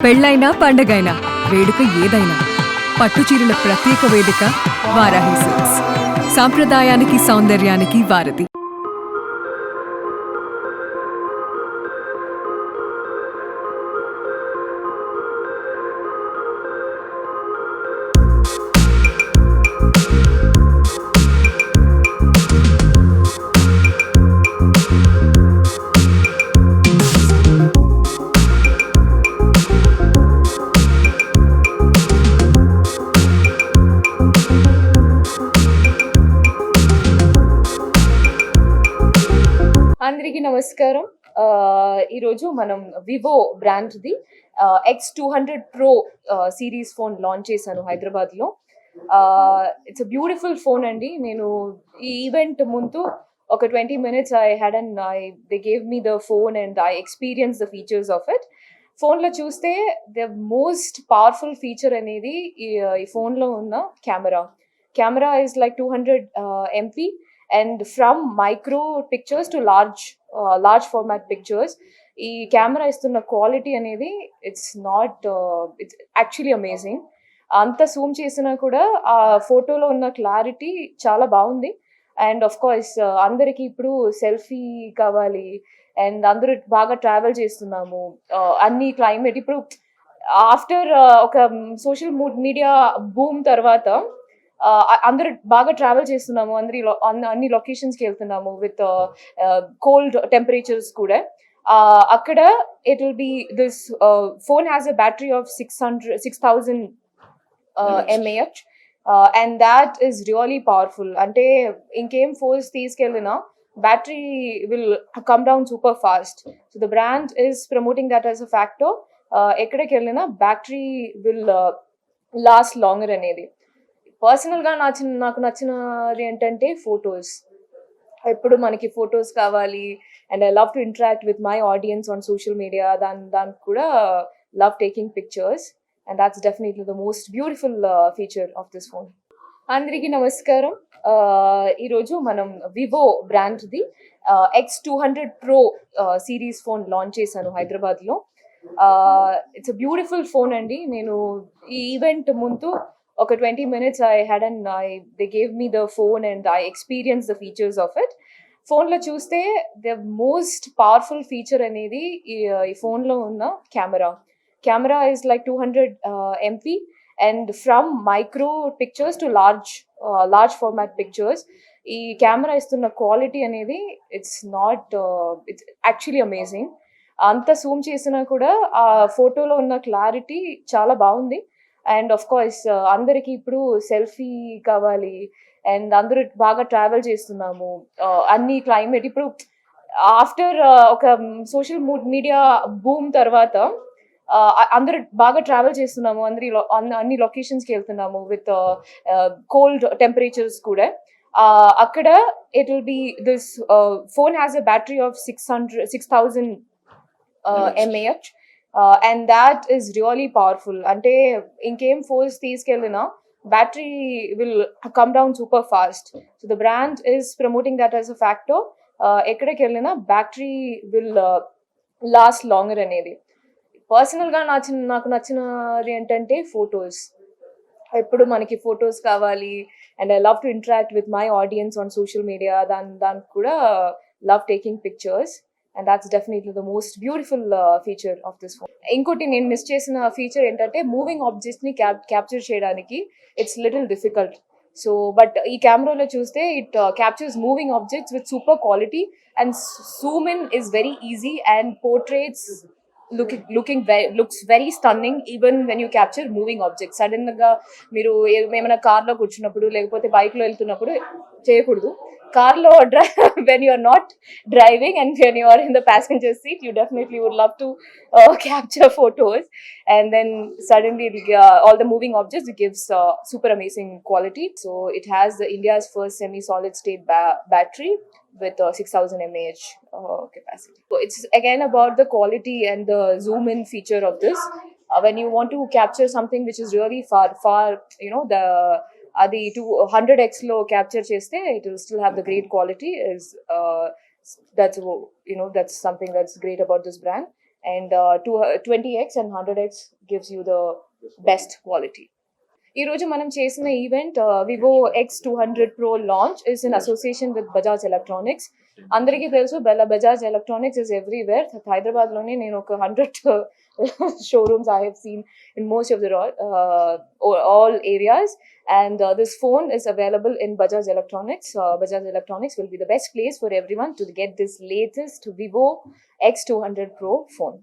పెళ్ళైనా పండగైనా వేడుక ఏదైనా పట్టుచీరల ప్రత్యేక వేదిక వారాహి సిల్క్స్. సాంప్రదాయానికి సౌందర్యానికి వారధి. అందరికీ నమస్కారం. ఈరోజు మనం వివో బ్రాండ్ది X200 Pro series phone launch చేశాను హైదరాబాద్లో. ఇట్స్ అ బ్యూటిఫుల్ ఫోన్ అండి. నేను ఈ ఈవెంట్ ముందు ఒక 20 minutes they gave me the phone and I experience the features of it. ఫోన్లో చూస్తే ద మోస్ట్ పవర్ఫుల్ ఫీచర్ అనేది ఈ ఫోన్లో ఉన్న camera is like 200 MP. And from micro pictures to large format pictures, ఈ కెమెరా ఇస్తున్న క్వాలిటీ అనేది it's actually amazing. అంత జూమ్ చేసినా కూడా ఆ ఫోటోలో ఉన్న క్లారిటీ చాలా బాగుంది. అండ్ ఆఫ్ కోర్స్ అందరికీ ఇప్పుడు సెల్ఫీ కావాలి అండ్ అందరూ బాగా ట్రావెల్ చేస్తున్నాము. అన్ని క్లైమేట్ ఇప్పుడు ఆఫ్టర్ ఒక సోషల్ మీడియా బూమ్ తర్వాత అందరూ బాగా ట్రావెల్ చేస్తున్నాము, అన్ని లొకేషన్స్కి వెళ్తున్నాము విత్ కోల్డ్ టెంపరేచర్స్ కూడా. అక్కడ it will be this phone has a battery of 6000 mAh and that is really powerful. అంటే ఇంకేం ఫోన్స్ తీసుకెళ్ళినా battery will come down super fast. So the brand is promoting that as a factor. ఎక్కడికి వెళ్ళినా battery will last longer అనేది. పర్సనల్గా నాకు నచ్చినది ఏంటంటే ఫొటోస్. ఎప్పుడు మనకి ఫొటోస్ కావాలి and I love to interact with my audience on social media. దానికి కూడా love taking pictures and that's definitely the most beautiful feature of this phone. అందరికీ నమస్కారం. ఈరోజు మనం వివో బ్రాండ్ది X200 Pro series phone launch చేశాను హైదరాబాద్లో. ఇట్స్ అ బ్యూటిఫుల్ ఫోన్ అండి. నేను ఈ ఈవెంట్ ముందు ఒక 20 minutes they gave me the phone and I experience the features of it. ఫోన్లో చూస్తే ద మోస్ట్ పవర్ఫుల్ ఫీచర్ అనేది ఈ ఫోన్లో ఉన్న camera is like 200 MP. And from micro pictures to large format pictures, ఈ కెమెరా ఇస్తున్న క్వాలిటీ అనేది it's actually amazing. అంత జూమ్ చేసినా కూడా ఆ ఫోటోలో ఉన్న క్లారిటీ చాలా బాగుంది. అండ్ ఆఫ్ కోర్స్ అందరికీ ఇప్పుడు సెల్ఫీ కావాలి అండ్ అందరూ బాగా ట్రావెల్ చేస్తున్నాము, అన్ని క్లైమేట్ ఇప్పుడు ఆఫ్టర్ ఒక సోషల్ మీడియా బూమ్ తర్వాత అందరూ బాగా ట్రావెల్ చేస్తున్నాము, అన్ని లొకేషన్స్కి వెళ్తున్నాము విత్ కోల్డ్ టెంపరేచర్స్ కూడా. అక్కడ it will be this phone has a battery of 6000 mAh and that is really powerful. అంటే ఇంకేం ఫోన్స్ తీసుకెళ్ళినా battery will come down super fast. So the brand is promoting that as a factor. ఎక్కడికి వెళ్ళినా battery will last longer అనేది. పర్సనల్గా నాకు నచ్చినది ఏంటంటే ఫొటోస్. ఎప్పుడు మనకి ఫొటోస్ కావాలి and I love to interact with my audience on social media. దానికి కూడా love taking pictures and that's definitely the most beautiful feature of this phone. ఇంకోటి నేను మిస్ చేసిన ఫీచర్ ఏంటంటే మూవింగ్ ఆబ్జెక్ట్స్ని క్యాప్చర్ చేయడానికి it's little difficult. So but ఈ కెమెరాలో చూస్తే it captures moving objects with super quality and Zoom in is very easy and portraits looks very stunning even when you capture moving objects. Sudden గా మీరు ఏమైనా కార్లో కూర్చున్నప్పుడు లేకపోతే బైక్లో వెళ్తున్నప్పుడు చేయకూడదు. కార్లో when you are not driving and when you are in the passenger seat, you definitely would love to capture photos and then suddenly all the moving objects, it gives super amazing quality. So it has the India's first semi solid state battery with 6000 mAh capacity. So it's again about the quality and the zoom in feature of this. When you want to capture something which is really far, the అది 200x లో capture చేస్తే it will still have the great quality. That's something that's great about this brand. and 20x and 100x gives you the best quality. ఈ రోజు మనం చేసిన event Vivo X200 Pro launch is in association with Bajaj electronics. అందరికీ తెలుసు Bajaj electronics is everywhere. Hyderabad లోనే నేను ఒక 100 showrooms I have seen in most of the all areas, and this phone is available in Bajaj Electronics. Bajaj Electronics will be the best place for everyone to get this latest Vivo X200 Pro phone.